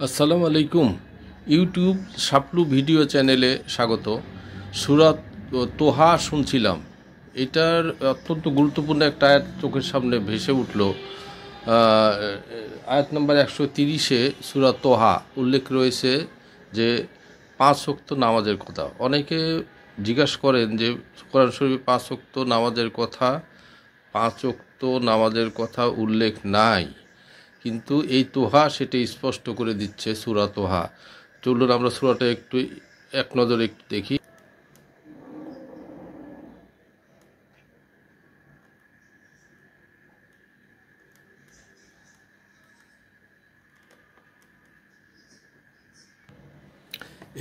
আসসালামু আলাইকুম। YouTube Saplu video চ্যানেলে স্বাগত। সূরা তোহা শুনছিলাম। এটার অত্যন্ত গুরুত্বপূর্ণ একটা আয়াত চোখের সামনে ভেসে উঠল। আয়াত নম্বর 130-এ সূরা তোহা উল্লেখ রয়েছে যে 5 ওয়াক্ত নামাজের কথা। অনেকে জিজ্ঞাসা করেন যে কোরআন শরীফে 5 ওয়াক্ত নামাজের কথা 5 ওয়াক্ত নামাজের কথা উল্লেখ নাই, কিন্তু এই তোহা সেটা স্পষ্ট করে দিচ্ছে। সূরা তোহা, চলুন আমরা সূরাটা একটু এক নজরে একটু দেখি।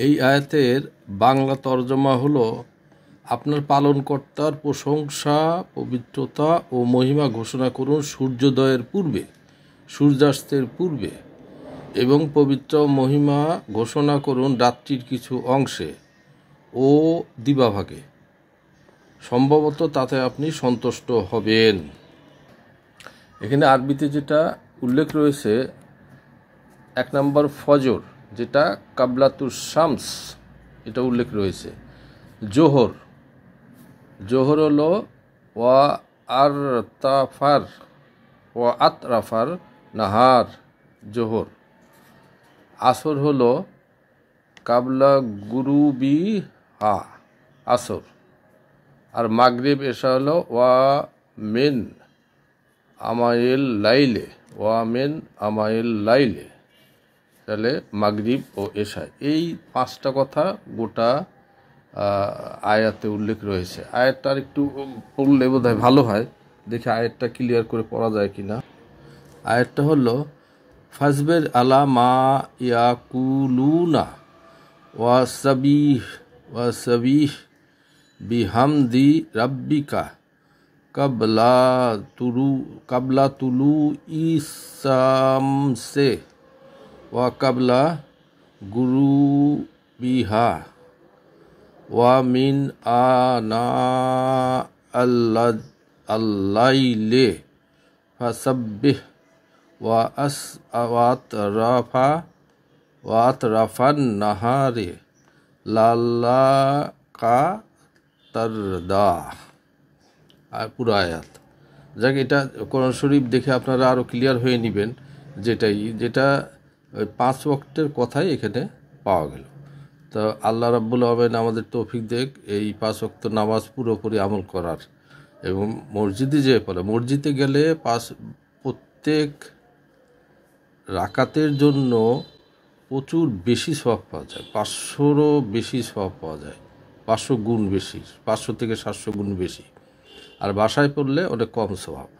এই আয়াতের বাংলা তর্জমা হলো, আপনার পালনকর্তার প্রশংসা, পবিত্রতা ও মহিমা ঘোষণা করুন সূর্যোদয়ের পূর্বে, সূর্যাস্তের পূর্বে, এবং পবিত্র মহিমা ঘোষণা করুন রাত্রির কিছু অংশে ও দিবাভাগে। সম্ভবত তাতে আপনি সন্তুষ্ট হবেন। এখানে আরবিতে যেটা উল্লেখ রয়েছে, 1 নম্বর ফজর, যেটা কাবলাতুস শামস, এটা উল্লেখ রয়েছে। জোহর, জোহর হলো ওয়া আতরাফার নাহার, জোহর। আসর হলো কাবলা গুরুবি হা, আসর। আর মাগরিব এশা হলো ওয়া মেন আমাইল লাইলে, ওয়া মেন আমাইল লাইলে, তাহলে মাগরিব ও এশা। এই 5টা কথা গোটা আয়াতে উল্লেখ রয়েছে। আয়াতটার একটু পড়লে বোধহয় ভালো হয়। দেখে আয়াতটা ক্লিয়ার করে পড়া যায় কিনা। আয়াতটা হলো, ফাজবের আলা মা ইয়াকুলুনা ওয়াসাবিহ বিহামদি রাব্বিকা কাবলা তুলু ইসামসে ওয়া কাবলা গুরু বিহা ওয়া মিন আনা আল্লাইলে ফাসাব্বিহ ওয়া আতরাফান নাহারে লাল্লাকা তারদা। আর পুরো আয়াত, যাক এটা কোরআন শরীফ দেখে আপনারা আরও ক্লিয়ার হয়ে নেবেন। যেটা ওই 5 ওয়াক্তের কথাই এখানে পাওয়া গেল। তো আল্লাহ রাব্বুল আলামিন আমাদের তৌফিক দেখ এই 5 ওয়াক্ত নামাজ পুরোপুরি আমল করার, এবং মসজিদে যে পড়ে, মসজিদে গেলে প্রত্যেক রাকাতের জন্য প্রচুর বেশি সওয়াব পাওয়া যায়। 500-রও বেশি সওয়াব পাওয়া যায়, 500 গুণ বেশি, 500 থেকে 700 গুণ বেশি। আর বাসায় পড়লে অনেক কম সওয়াব।